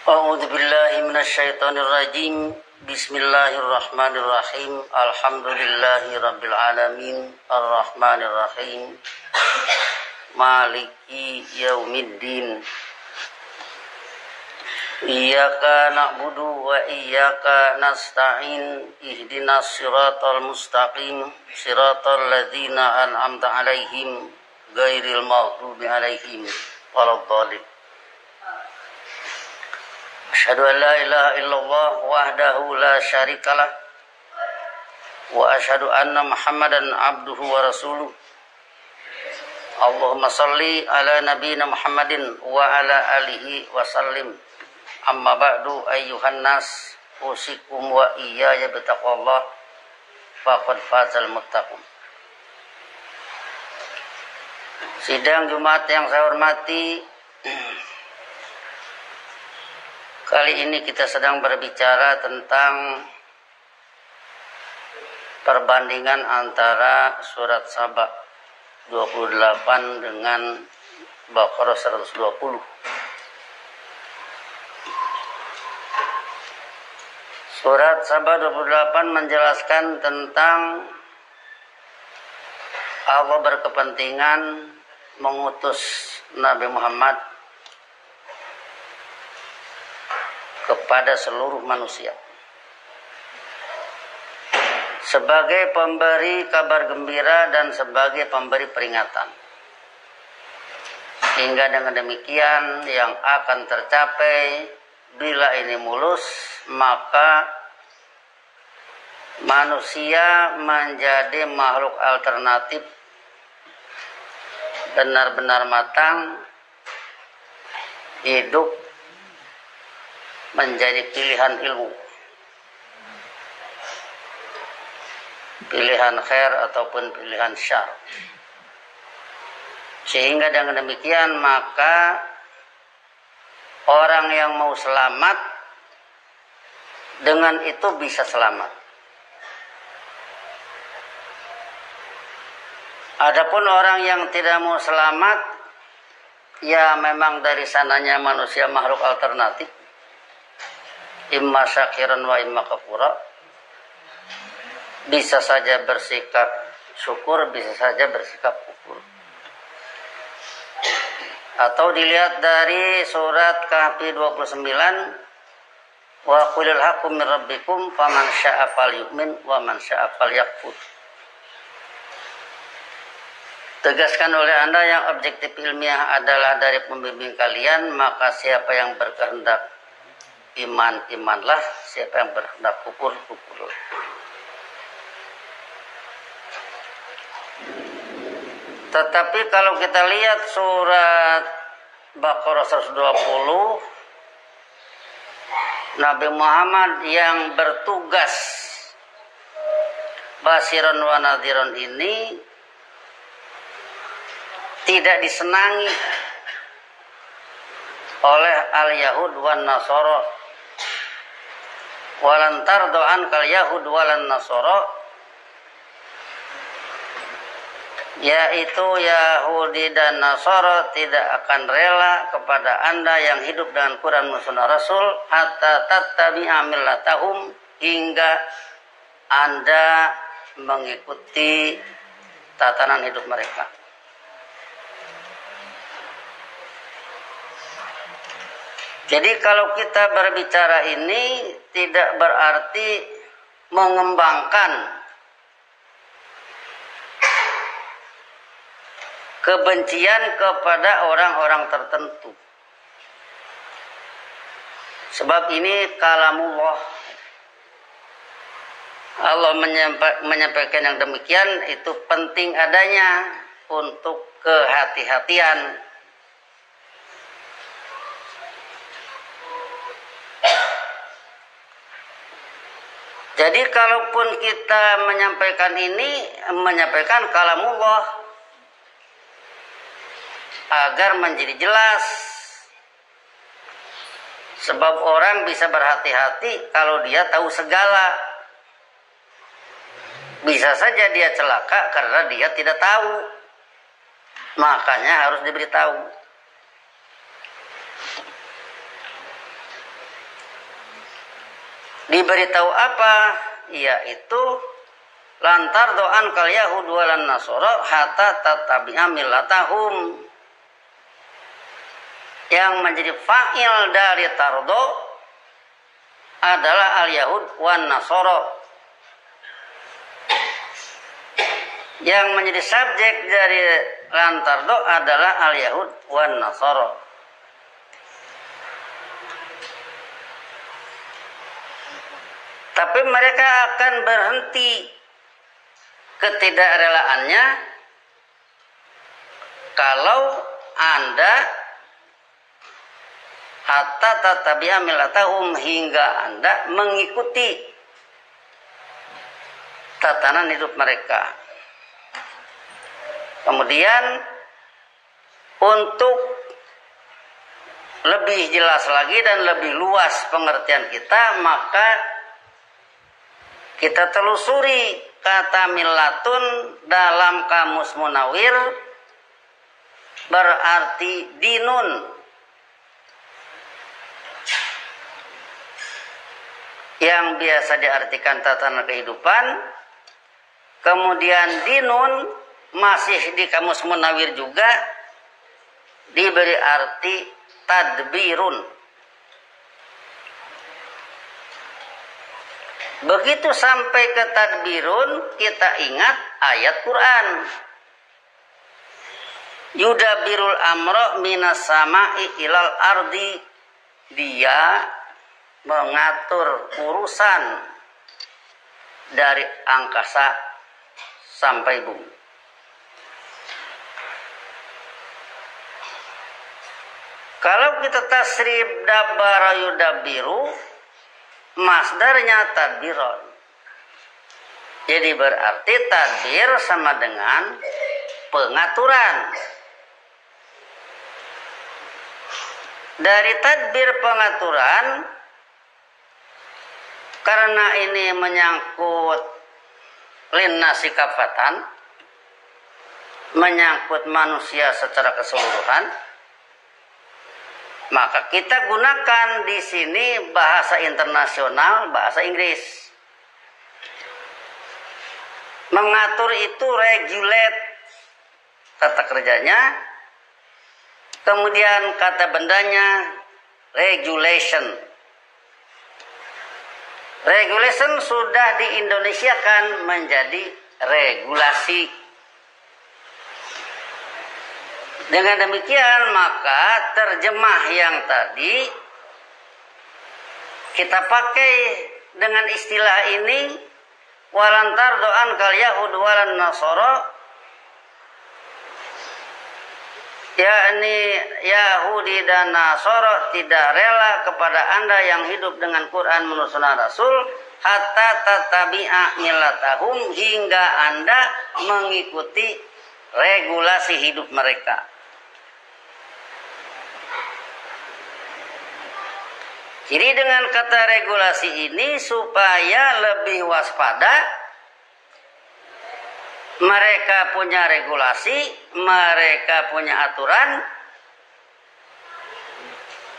A'udzu billahi minasyaitonir rajim. Bismillahirrahmanirrahim. Alhamdulillahi rabbil alamin. Arrahmanir rahim. Maliki yaumiddin. Iyyaka na'budu wa iyyaka nasta'in. Ihdinas siratal mustaqim. Siratal ladzina an'amta 'alaihim ghairil maghdubi 'alaihim waladdallin. Asyhadu an la ilaha illallah wahdahu la syarikalah wa asyhadu anna Muhammadan abduhu wa rasuluh. Allahumma shalli ala nabiyyina Muhammadin wa ala alihi wa sallim. Amma ba'du, ayyuhan nas, usikum wa iyaya bittaqwallah, faqad fazal muttaqun. Sidang Jumat yang saya hormati, kali ini kita sedang berbicara tentang perbandingan antara surat Saba 28 dengan Baqarah 120. Surat Saba 28 menjelaskan tentang Allah berkepentingan mengutus Nabi Muhammad kepada seluruh manusia sebagai pemberi kabar gembira dan sebagai pemberi peringatan, hingga dengan demikian yang akan tercapai bila ini mulus, maka manusia menjadi makhluk alternatif benar-benar matang, hidup menjadi pilihan ilmu, pilihan khair ataupun pilihan syar. Sehingga dengan demikian maka orang yang mau selamat dengan itu bisa selamat. Adapun orang yang tidak mau selamat, ya memang dari sananya manusia makhluk alternatif, imma syakiran wa imma kafura. Bisa saja bersikap syukur, bisa saja bersikap kufur. Atau dilihat dari surat Kahfi 29, wa qulil haqqu min rabbikum faman syaa'a falyu'min wa man syaa'a falyakfur. Tegaskan oleh Anda yang objektif ilmiah adalah dari pembimbing kalian, maka siapa yang berkehendak iman, imanlah, siapa yang berkehendak kufur, kufurlah. Tetapi kalau kita lihat surat Baqarah 120, Nabi Muhammad yang bertugas Basyiran wa Nadhiran ini tidak disenangi oleh al-Yahud wan Nasara. Walan tardu ankal Yahud walan Nasara, yaitu Yahudi dan Nasara tidak akan rela kepada Anda yang hidup dengan Quran dan Sunnah Rasul hatta tattabi'a millatahum, hingga Anda mengikuti tatanan hidup mereka. Jadi kalau kita berbicara ini tidak berarti mengembangkan kebencian kepada orang-orang tertentu. Sebab ini kalamullah. Allah menyampaikan yang demikian, itu penting adanya untuk kehati-hatian. Jadi kalaupun kita menyampaikan ini, menyampaikan kalamullah agar menjadi jelas. Sebab orang bisa berhati-hati kalau dia tahu segala. Bisa saja dia celaka karena dia tidak tahu. Makanya harus diberitahu. Diberitahu apa? Yaitu lantar doan kal yahud walan nasara hatta tattabi'a millatahum. Yang menjadi fa'il dari tardo adalah al yahud wan nasara. Yang menjadi subjek dari lantardo adalah al yahud wan nasara. Tapi mereka akan berhenti ketidakrelaannya kalau Anda hatta tattabi'a millatahum, hingga Anda mengikuti tatanan hidup mereka. Kemudian untuk lebih jelas lagi dan lebih luas pengertian kita, maka kita telusuri kata millatun dalam kamus Munawir berarti dinun, yang biasa diartikan tatanan kehidupan. Kemudian dinun masih di kamus Munawir juga diberi arti tadbirun. Begitu sampai ke tadbirun, kita ingat ayat Quran. Yudabirul amro minas sama'i ilal ardi. Dia mengatur urusan dari angkasa sampai bumi. Kalau kita tasrif dabbara yudabbiru, masdarnya tadbiron. Jadi berarti tadbir sama dengan pengaturan. Dari tadbir pengaturan, karena ini menyangkut linnasi kafatan, menyangkut manusia secara keseluruhan, maka kita gunakan di sini bahasa internasional, bahasa Inggris. Mengatur itu regulate, kata kerjanya. Kemudian kata bendanya regulation. Regulation sudah diindonesiakan menjadi regulasi. Dengan demikian maka terjemah yang tadi kita pakai dengan istilah ini, walantar doan kal yahud walan nasara, yakni Yahudi dan Nasara tidak rela kepada Anda yang hidup dengan Quran menurut sunnah Rasul, hatta tattabi'a millatahum, hingga Anda mengikuti regulasi hidup mereka. Jadi dengan kata regulasi ini supaya lebih waspada, mereka punya regulasi, mereka punya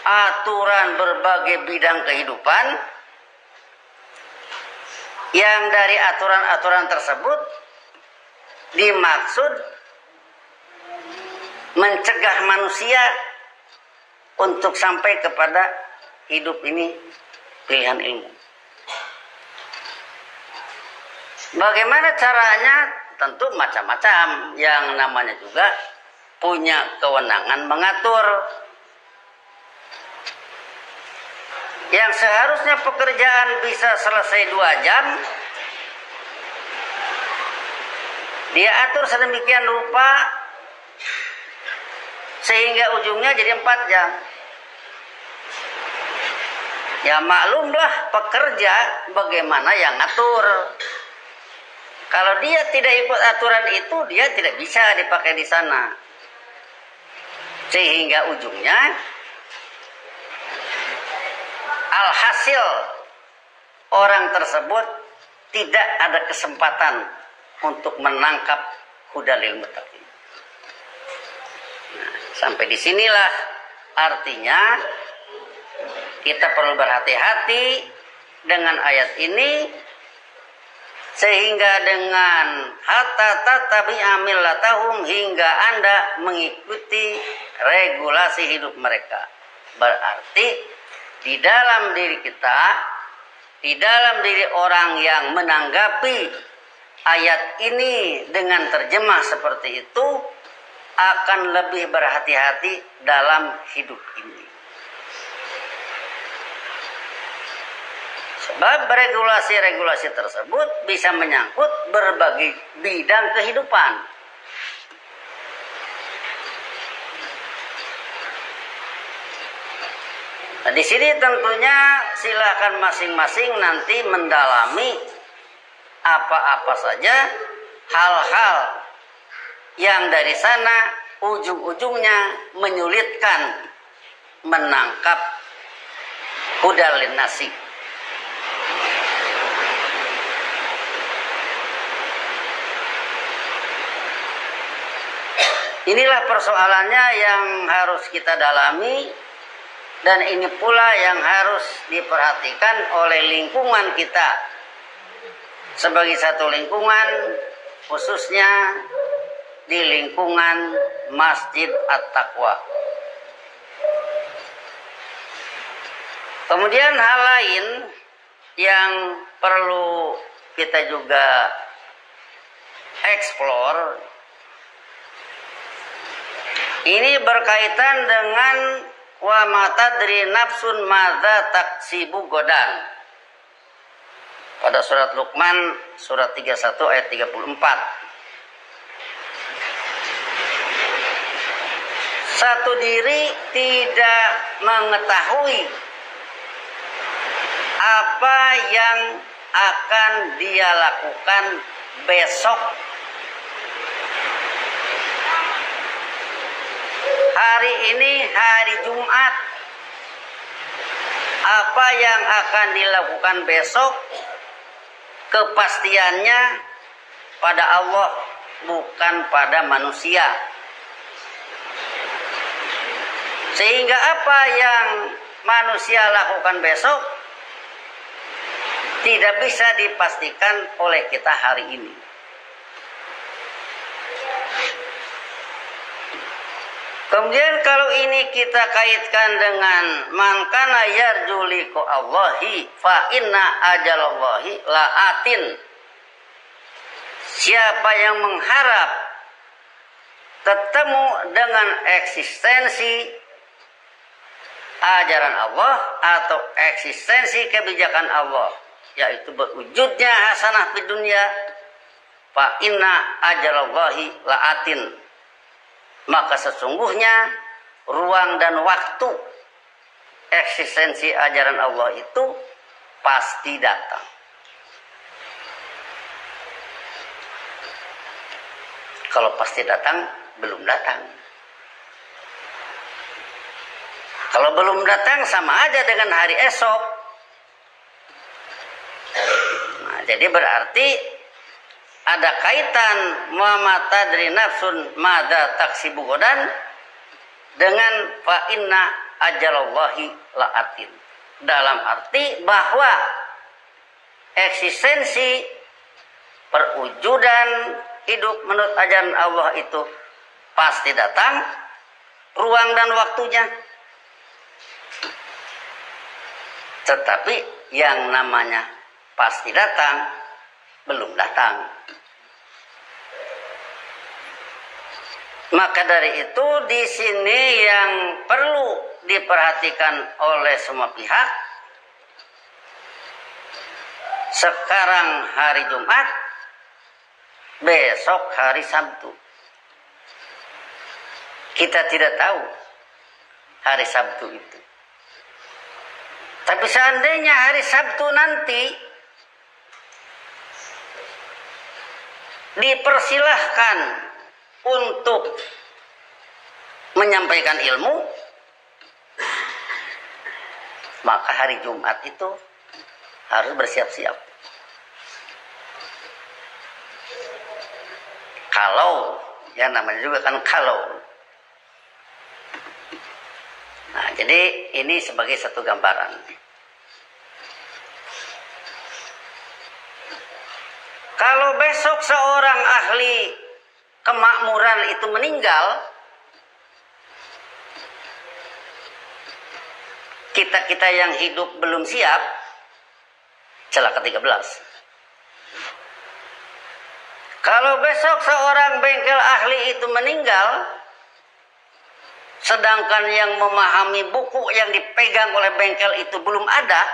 aturan berbagai bidang kehidupan, yang dari aturan-aturan tersebut dimaksud mencegah manusia untuk sampai kepada hidup ini pilihan ilmu. Bagaimana caranya? Tentu macam-macam, yang namanya juga punya kewenangan mengatur. Yang seharusnya pekerjaan bisa selesai 2 jam, dia atur sedemikian rupa sehingga ujungnya jadi 4 jam. Ya maklumlah pekerja bagaimana yang ngatur. Kalau dia tidak ikut aturan itu, dia tidak bisa dipakai di sana. Sehingga ujungnya alhasil orang tersebut tidak ada kesempatan untuk menangkap hudalil muttaqin. Nah, sampai disinilah artinya kita perlu berhati-hati dengan ayat ini, sehingga dengan hatta tatabi'a millatahum, hingga Anda mengikuti regulasi hidup mereka. Berarti di dalam diri kita, di dalam diri orang yang menanggapi ayat ini dengan terjemah seperti itu akan lebih berhati-hati dalam hidup ini. Sebab regulasi-regulasi tersebut bisa menyangkut berbagai bidang kehidupan. Nah, di sini tentunya silakan masing-masing nanti mendalami apa-apa saja hal-hal yang dari sana ujung-ujungnya menyulitkan menangkap hudal linnasi. Inilah persoalannya yang harus kita dalami, dan ini pula yang harus diperhatikan oleh lingkungan kita sebagai satu lingkungan, khususnya di lingkungan Masjid At-Taqwa. Kemudian hal lain yang perlu kita juga eksplor, ini berkaitan dengan wa ma tadri nafsun madza taksibu godan. Pada surat Luqman surat 31 ayat 34. Satu diri tidak mengetahui apa yang akan dia lakukan besok. Hari ini hari Jumat. Apa yang akan dilakukan besok, kepastiannya pada Allah, bukan pada manusia. Sehingga apa yang manusia lakukan besok tidak bisa dipastikan oleh kita hari ini. Kemudian kalau ini kita kaitkan dengan man kana yarju liqa Allahi fa inna ajalallahi la'atin. Siapa yang mengharap ketemu dengan eksistensi ajaran Allah atau eksistensi kebijakan Allah, yaitu berwujudnya hasanah di dunia, fa inna ajalallahi la'atin, maka sesungguhnya ruang dan waktu eksistensi ajaran Allah itu pasti datang. Kalau pasti datang, belum datang. Kalau belum datang sama aja dengan hari esok. Nah, jadi berarti ada kaitan ma tadri nafsun madza taksibu godan dengan fa inna ajalallahi la'atin. Dalam arti bahwa eksistensi perwujudan hidup menurut ajaran Allah itu pasti datang, ruang dan waktunya. Tetapi yang namanya pasti datang belum datang. Maka dari itu di sini yang perlu diperhatikan oleh semua pihak, sekarang hari Jumat, besok hari Sabtu. Kita tidak tahu hari Sabtu itu. Tapi seandainya hari Sabtu nanti dipersilahkan untuk menyampaikan ilmu, maka hari Jumat itu harus bersiap-siap. Kalau, ya namanya juga kan kalau. Nah, jadi ini sebagai satu gambaran. Kalau besok seorang ahli kemakmuran itu meninggal, kita-kita yang hidup belum siap, celaka 13. Kalau besok seorang bengkel ahli itu meninggal, sedangkan yang memahami buku yang dipegang oleh bengkel itu belum ada,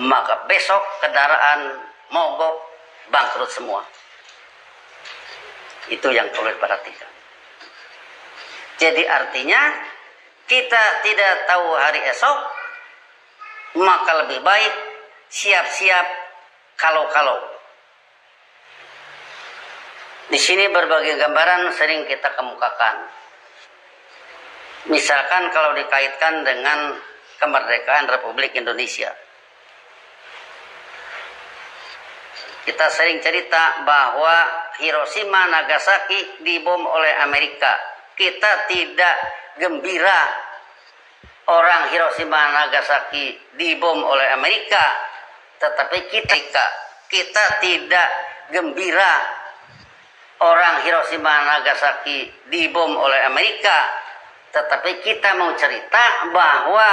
maka besok kendaraan mogok, bangkrut semua. Itu yang perlu diperhatikan. Jadi artinya kita tidak tahu hari esok, maka lebih baik siap-siap kalau-kalau. Di sini berbagai gambaran sering kita kemukakan. Misalkan kalau dikaitkan dengan kemerdekaan Republik Indonesia. Kita sering cerita bahwa Hiroshima, Nagasaki dibom oleh Amerika. Kita tidak gembira orang Hiroshima, Nagasaki dibom oleh Amerika. Tetapi kita tidak gembira orang Hiroshima, Nagasaki dibom oleh Amerika. Tetapi kita mau cerita bahwa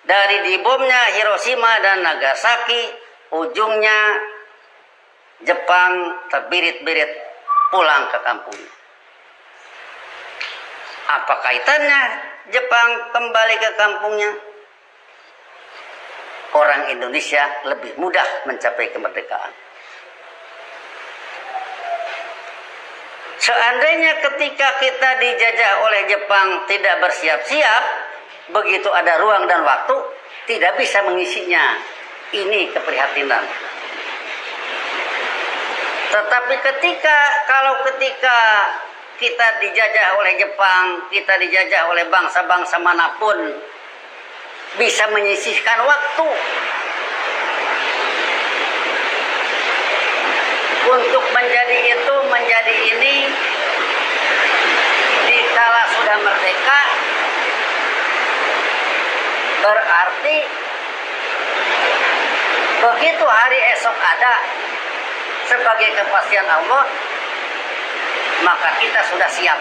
dari dibomnya Hiroshima dan Nagasaki, ujungnya Jepang terbirit-birit pulang ke kampungnya. Apa kaitannya Jepang kembali ke kampungnya? Orang Indonesia lebih mudah mencapai kemerdekaan. Seandainya ketika kita dijajah oleh Jepang tidak bersiap-siap, begitu ada ruang dan waktu, tidak bisa mengisinya. Ini keprihatinan. Tetapi ketika kita dijajah oleh Jepang, kita dijajah oleh bangsa-bangsa manapun, bisa menyisihkan waktu untuk menjadi itu, menjadi ini, dikala sudah merdeka, berarti begitu hari esok ada sebagai kepastian Allah, maka kita sudah siap.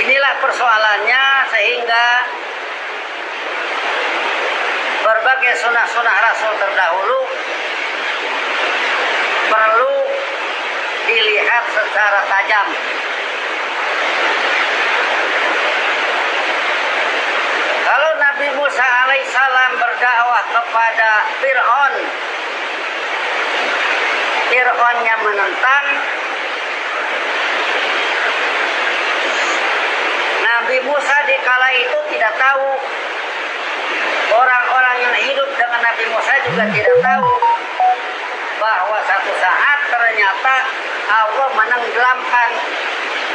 Inilah persoalannya, sehingga berbagai sunnah-sunnah Rasul terdahulu perlu dilihat secara tajam. Kalau Nabi Musa alaihissalam berdakwah kepada Fir'aun, Fir'aunnya menentang, Nabi Musa di kala itu tidak tahu, orang-orang yang hidup dengan Nabi Musa juga tidak tahu bahwa satu saat ternyata Allah menenggelamkan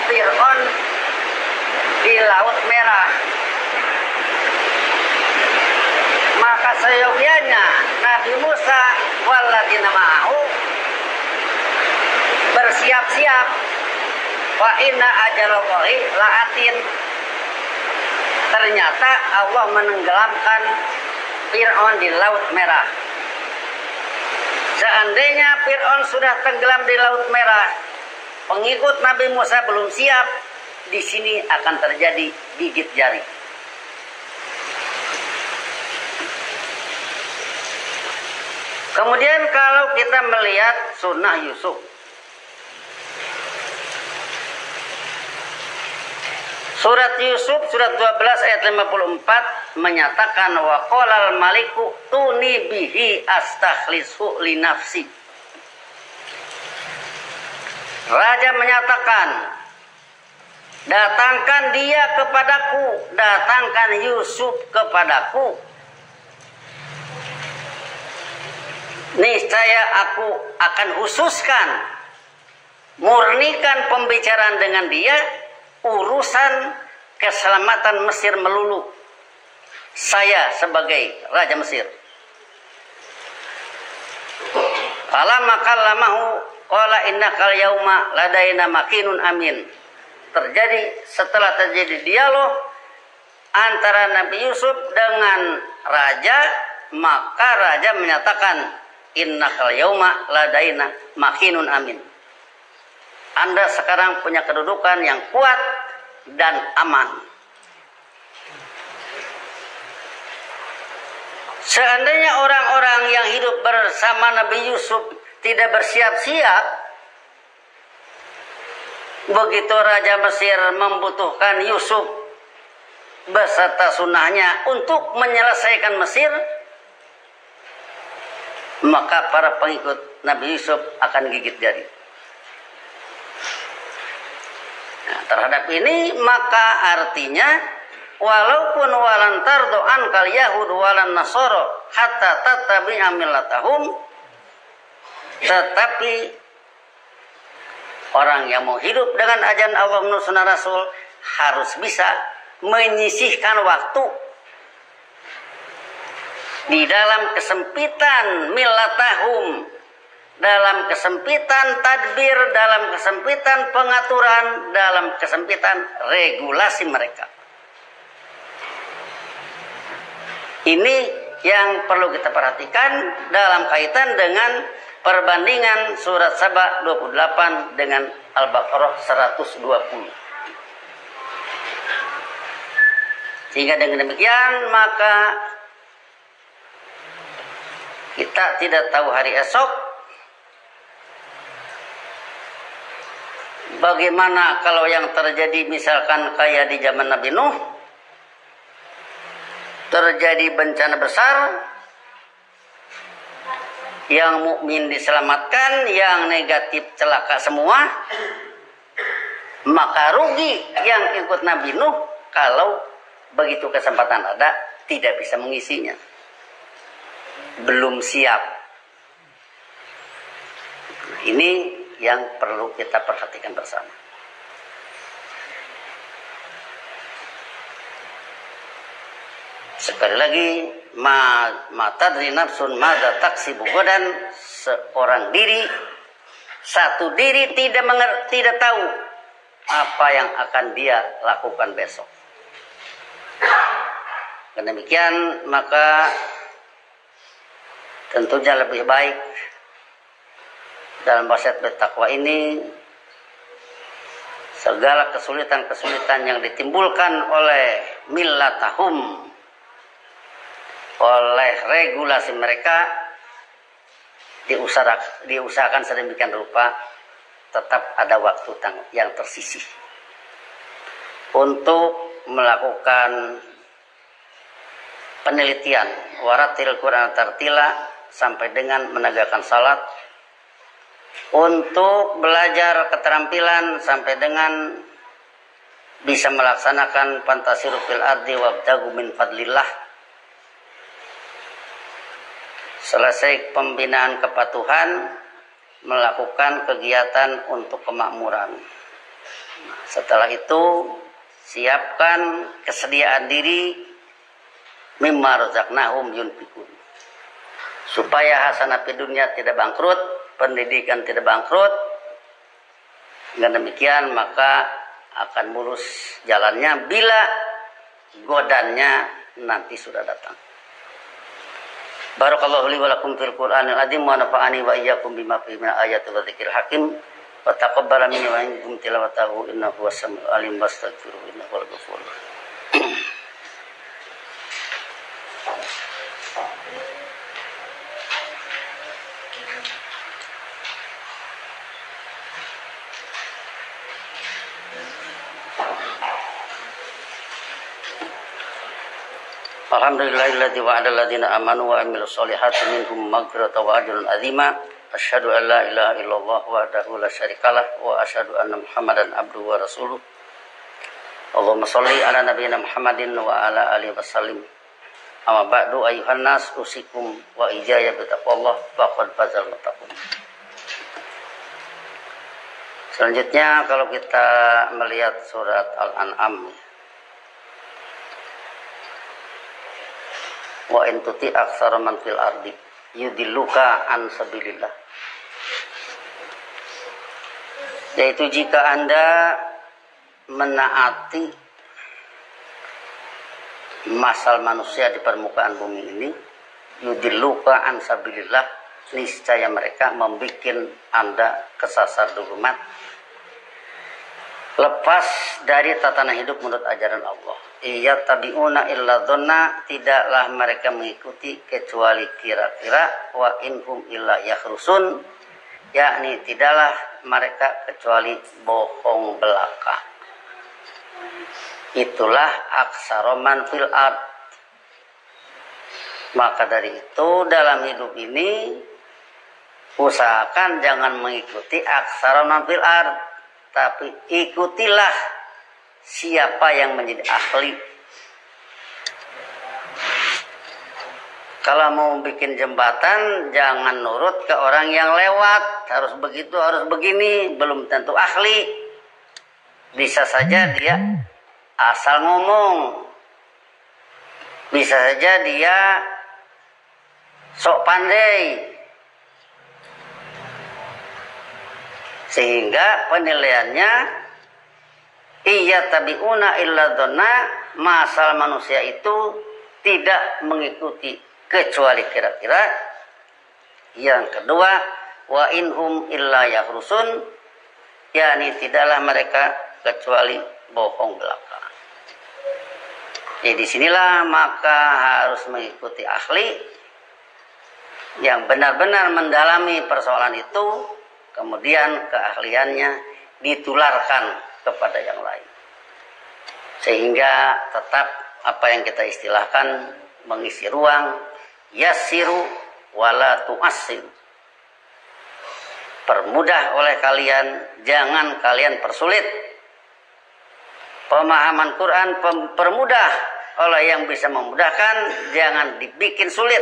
Fir'aun di Laut Merah. Maka seyogianya Nabi Musa walladzina ma'ahu bersiap-siap, wa inna ajalallahi la'atin. Ternyata Allah menenggelamkan Fir'aun di Laut Merah. Seandainya Fir'aun sudah tenggelam di Laut Merah, pengikut Nabi Musa belum siap, di sini akan terjadi gigit jari. Kemudian kalau kita melihat sunnah Yusuf, surat Yusuf surat 12 ayat 54 menyatakan wa qalal maliku tuni bihi astakhlisu li nafsi. Raja menyatakan, datangkan dia kepadaku, datangkan Yusuf kepadaku. Niscaya aku akan khususkan, murnikan pembicaraan dengan dia, urusan keselamatan Mesir melulu. Saya sebagai Raja Mesir. Falamma kallamahu qala innakal yauma ladaina makinun amin. Setelah terjadi dialog, antara Nabi Yusuf dengan raja, maka raja menyatakan, innakal yauma ladaina makinun amin. Anda sekarang punya kedudukan yang kuat dan aman. Seandainya orang-orang yang hidup bersama Nabi Yusuf tidak bersiap-siap, begitu Raja Mesir membutuhkan Yusuf beserta sunahnya untuk menyelesaikan Mesir, maka para pengikut Nabi Yusuf akan gigit jari. Nah, terhadap ini maka artinya walaupun walan tardo ankal yahud walan nasoro hatta tattabi'a millatahum, tetapi orang yang mau hidup dengan ajaran Allah menurut sunnah Rasul harus bisa menyisihkan waktu di dalam kesempitan millatahum, dalam kesempitan tadbir, dalam kesempitan pengaturan, dalam kesempitan regulasi mereka. Ini yang perlu kita perhatikan dalam kaitan dengan perbandingan surat Saba 28 dengan Al-Baqarah 120. Sehingga dengan demikian maka kita tidak tahu hari esok bagaimana kalau yang terjadi misalkan kayak di zaman Nabi Nuh, terjadi bencana besar, yang mukmin diselamatkan, yang negatif celaka semua, maka rugi yang ikut Nabi Nuh kalau begitu kesempatan ada tidak bisa mengisinya, belum siap. Ini yang perlu kita perhatikan bersama. Sekali lagi, matadri nafsun madza taksibu godan, seorang diri, satu diri tidak tahu apa yang akan dia lakukan besok. Dan demikian maka tentunya lebih baik dalam wasiat bertakwa ini segala kesulitan-kesulitan yang ditimbulkan oleh millatahum, oleh regulasi mereka, diusahakan sedemikian rupa tetap ada waktu yang tersisih untuk melakukan penelitian waratil Quran tartila sampai dengan menegakkan salat, untuk belajar keterampilan sampai dengan bisa melaksanakan fantasiru fil ardi wabtagu min fadlillah. Selesai pembinaan kepatuhan, melakukan kegiatan untuk kemakmuran. Setelah itu siapkan kesediaan diri mimma razaqnahum yunfikun, supaya hasanah di dunia tidak bangkrut, pendidikan tidak bangkrut. Dengan demikian maka akan mulus jalannya bila godannya nanti sudah datang. Barakallahu li wa lakum fil Qur'anil azim wa nafa'ani wa iyyakum bima fihi min ayatil wa dzikril hakim wa taqabbala minni wa minkum tilawatahu innahu was-sami'ul alim wastaghfiruhu innahu wal ghafurur rahim. Alhamdulillahilladzi wa'ada alladziina aamanu wa 'amilus sholihati minhum maghfiratan wa ajrun 'azima. Asyhadu an la ilaha illallah wahdahu la syarikalah wa asyhadu anna Muhammadan abduhu wa rasuluh. Allahumma sholli ala nabiyyina Muhammadin wa ala alihi wasallim. Amma ba'du ayyuhan nas usikum wa ijaya bi taqwallah faqad fazal muttaqun. Selanjutnya kalau kita melihat surat Al-An'am, wa in tuti aktsara man fil ardi yudilluka an sabilillah, yaitu jika Anda menaati masal manusia di permukaan bumi ini, yudilluka an sabilillah, niscaya mereka membuat Anda kesasar dulumat, lepas dari tatanan hidup menurut ajaran Allah. Iya tabiuna illa dhanna, tidaklah mereka mengikuti kecuali kira-kira, wa inhum illa yakhrusun, yakni tidaklah mereka kecuali bohong belaka. Itulah aksaroman fil ard. Maka dari itu dalam hidup ini usahakan jangan mengikuti aksaroman fil ard, tapi ikutilah siapa yang menjadi ahli. Kalau mau bikin jembatan, jangan nurut ke orang yang lewat. Harus begitu, harus begini. Belum tentu ahli. Bisa saja dia asal ngomong. Bisa saja dia sok pandai. Sehingga penilaiannya, iya tabiuna illa dhanna, masal manusia itu tidak mengikuti kecuali kira-kira. Yang kedua, wa inhum illa yakhrusun, yakni tidaklah mereka kecuali bohong belaka. Jadi disinilah maka harus mengikuti ahli yang benar-benar mendalami persoalan itu, kemudian keahliannya ditularkan kepada yang lain, sehingga tetap apa yang kita istilahkan mengisi ruang, yassiru wala tu'assir. Permudah oleh kalian, jangan kalian persulit. Pemahaman Quran permudah oleh yang bisa memudahkan, jangan dibikin sulit.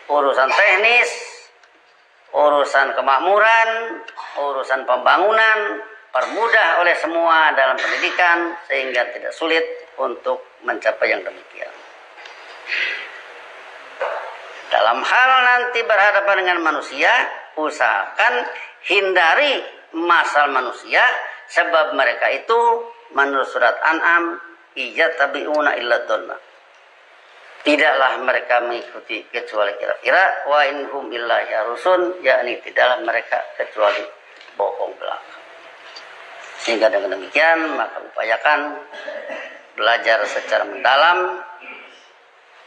Urusan teknis, urusan kemakmuran, urusan pembangunan, permudah oleh semua dalam pendidikan sehingga tidak sulit untuk mencapai yang demikian. Dalam hal nanti berhadapan dengan manusia, usahakan hindari masal manusia, sebab mereka itu menurut surat An'am, iya tabi'una illa dhanna, tidaklah mereka mengikuti kecuali kira-kira, wa inhum illa yarusun, yakni tidaklah mereka kecuali bohong belaka. Sehingga dengan demikian maka upayakan belajar secara mendalam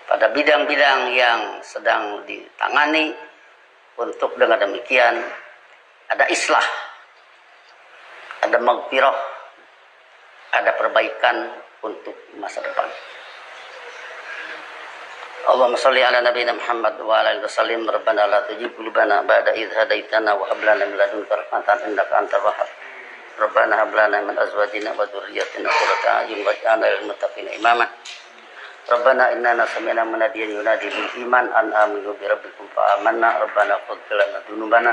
pada bidang-bidang yang sedang ditangani, untuk dengan demikian ada islah, ada maghfirah, ada perbaikan untuk masa depan. Allahumma shalli ala nabiyina Muhammad wa ala alihi wasallim. Rabbana la tuzigh qulubana ba'da idh hadaitana wa hab lana min ladunka rahmatan innaka antal wahhab. Rabbana hab lana min azwajina wa dhurriyyatina qurrata a'yun waj'alna lil muttaqina imama. Rabbana innana sami'na munadiyan yunadi bil iman an aminu bi rabbikum fa amanna. Rabbana ighfir lana dzunubana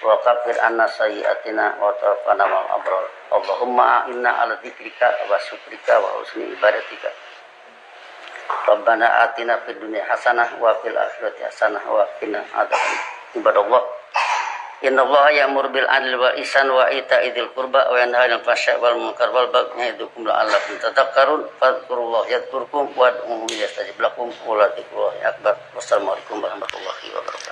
wa kaffir anna sayyi'atina wa tawaffana ma'al abrar. Allahumma inna ala dzikrika wa syukrika wa husni ibadatika. Rabbana atina fid dunya hasanah wa fil akhirati hasanah wa qina adzaban. Ibadallah, innallaha ya'muru bil adli wal ihsan wa ita'i dzil qurba wa yanha 'anil fahsya'i wal munkar wal baghi ya'idukum la'allakum tadhakkarun. Fadhkurullaha yadhkurkum wad'uhu yastajib lakum wa la dzikrullahi akbar. Wassalamualaikum warahmatullahi wabarakatuh.